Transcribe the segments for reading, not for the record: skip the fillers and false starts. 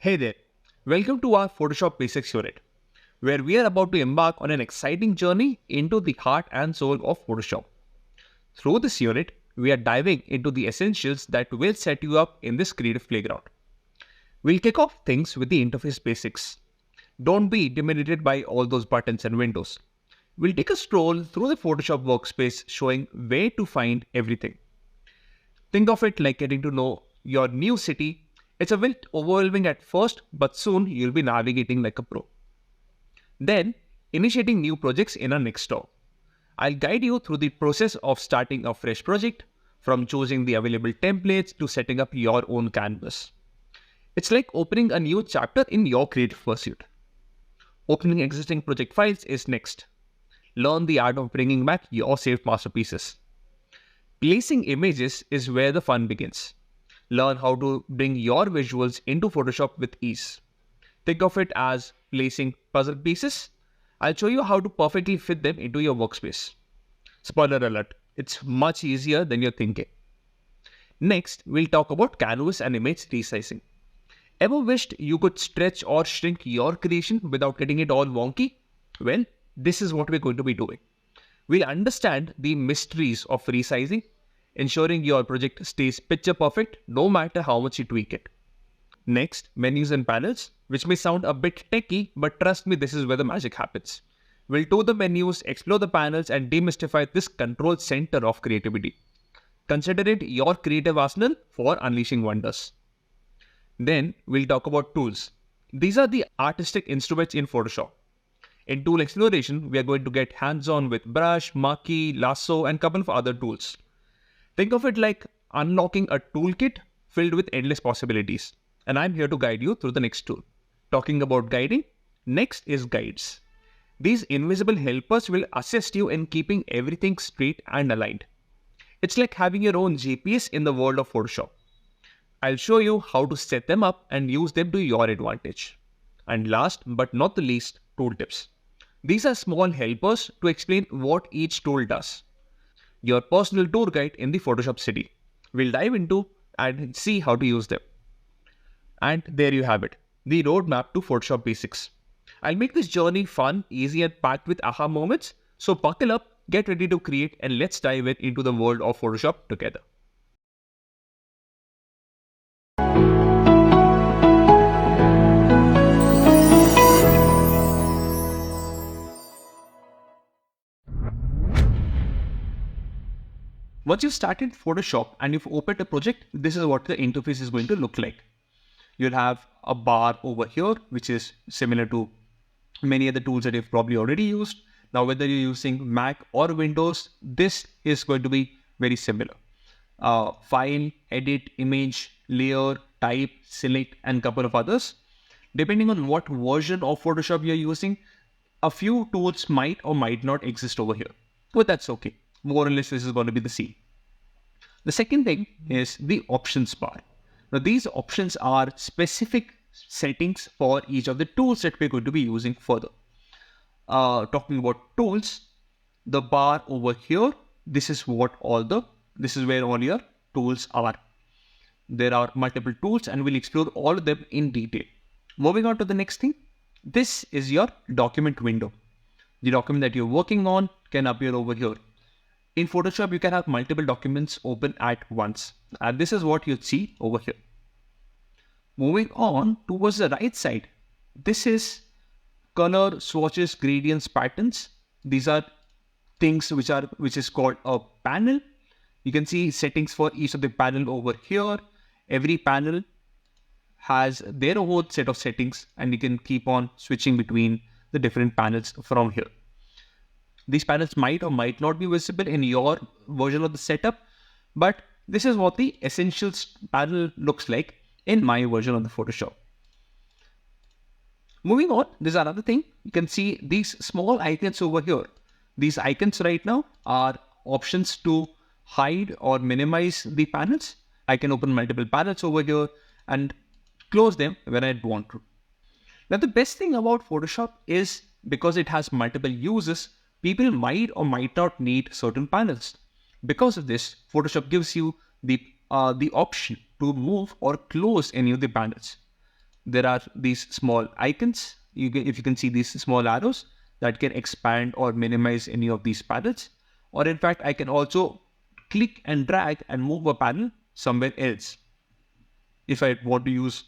Hey there, welcome to our Photoshop Basics unit, where we are about to embark on an exciting journey into the heart and soul of Photoshop. Through this unit, we are diving into the essentials that will set you up in this creative playground. We'll kick off things with the interface basics. Don't be intimidated by all those buttons and windows. We'll take a stroll through the Photoshop workspace showing where to find everything. Think of it like getting to know your new city. It's a bit overwhelming at first, but soon you'll be navigating like a pro. Then, initiating new projects in our next stop. I'll guide you through the process of starting a fresh project, from choosing the available templates to setting up your own canvas. It's like opening a new chapter in your creative pursuit. Opening existing project files is next. Learn the art of bringing back your saved masterpieces. Placing images is where the fun begins. Learn how to bring your visuals into Photoshop with ease. Think of it as placing puzzle pieces. I'll show you how to perfectly fit them into your workspace. Spoiler alert, it's much easier than you're thinking. Next, we'll talk about canvas and image resizing. Ever wished you could stretch or shrink your creation without getting it all wonky? Well, this is what we're going to be doing. We'll understand the mysteries of resizing, ensuring your project stays picture perfect no matter how much you tweak it. Next, menus and panels, which may sound a bit techy, but trust me, this is where the magic happens. We'll tour the menus, explore the panels, and demystify this control center of creativity. Consider it your creative arsenal for unleashing wonders. Then, we'll talk about tools. These are the artistic instruments in Photoshop. In tool exploration, we are going to get hands-on with brush, marquee, lasso, and a couple of other tools. Think of it like unlocking a toolkit filled with endless possibilities. And I'm here to guide you through the next tool. Talking about guiding, next is guides. These invisible helpers will assist you in keeping everything straight and aligned. It's like having your own GPS in the world of Photoshop. I'll show you how to set them up and use them to your advantage. And last but not the least, tooltips. These are small helpers to explain what each tool does. Your personal tour guide in the Photoshop city. We'll dive into and see how to use them. And there you have it, the roadmap to Photoshop basics. I'll make this journey fun, easy, and packed with aha moments. So buckle up, get ready to create, and let's dive into the world of Photoshop together. Once you've started Photoshop and you've opened a project, this is what the interface is going to look like. You'll have a bar over here, which is similar to many other tools that you've probably already used. Now, whether you're using Mac or Windows, this is going to be very similar. File, edit, image, layer, type, select, and a couple of others. Depending on what version of Photoshop you're using, a few tools might or might not exist over here. But that's okay. More or less, this is going to be the same. The second thing is the options bar. Now, these options are specific settings for each of the tools that we're going to be using further. Talking about tools, the bar over here, this is where all your tools are. There are multiple tools and we'll explore all of them in detail. Moving on to the next thing, this is your document window. The document that you're working on can appear over here. In Photoshop, you can have multiple documents open at once. And this is what you'd see over here. Moving on towards the right side, this is color, swatches, gradients, patterns. These are things which is called a panel. You can see settings for each of the panel over here. Every panel has their own set of settings and you can keep on switching between the different panels from here. These panels might or might not be visible in your version of the setup, but this is what the Essentials panel looks like in my version of the Photoshop. Moving on, there's another thing. You can see these small icons over here. These icons right now are options to hide or minimize the panels. I can open multiple panels over here and close them when I want to. Now, the best thing about Photoshop is because it has multiple uses, people might or might not need certain panels. Because of this, Photoshop gives you the option to move or close any of the panels. there are these small icons. If you can see these small arrows that can expand or minimize any of these panels. Or in fact, I can also click and drag and move a panel somewhere else. If I want to use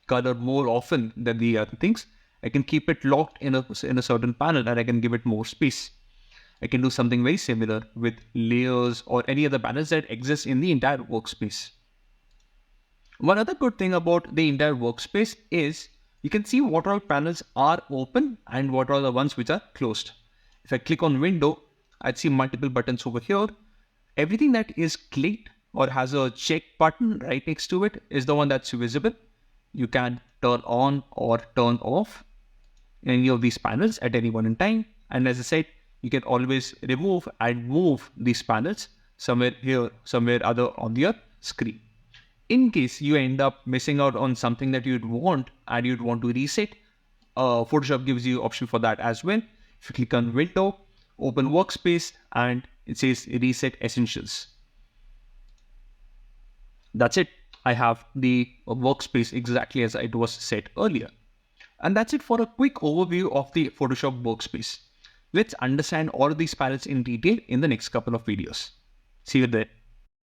color more often than the other things, I can keep it locked in a certain panel and I can give it more space. I can do something very similar with layers or any other panels that exist in the entire workspace. One other good thing about the entire workspace is you can see what all panels are open and what are the ones which are closed. If I click on window, I'd see multiple buttons over here. Everything that is clicked or has a check button right next to it is the one that's visible. You can turn on or turn off any of these panels at any one in time. And as I said, you can always remove and move these panels somewhere here, somewhere other on your screen. In case you end up missing out on something that you'd want and you'd want to reset, Photoshop gives you option for that as well. If you click on window, open workspace, and it says reset essentials. That's it. I have the workspace exactly as it was set earlier. And that's it for a quick overview of the Photoshop workspace. Let's understand all of these panels in detail in the next couple of videos. See you there.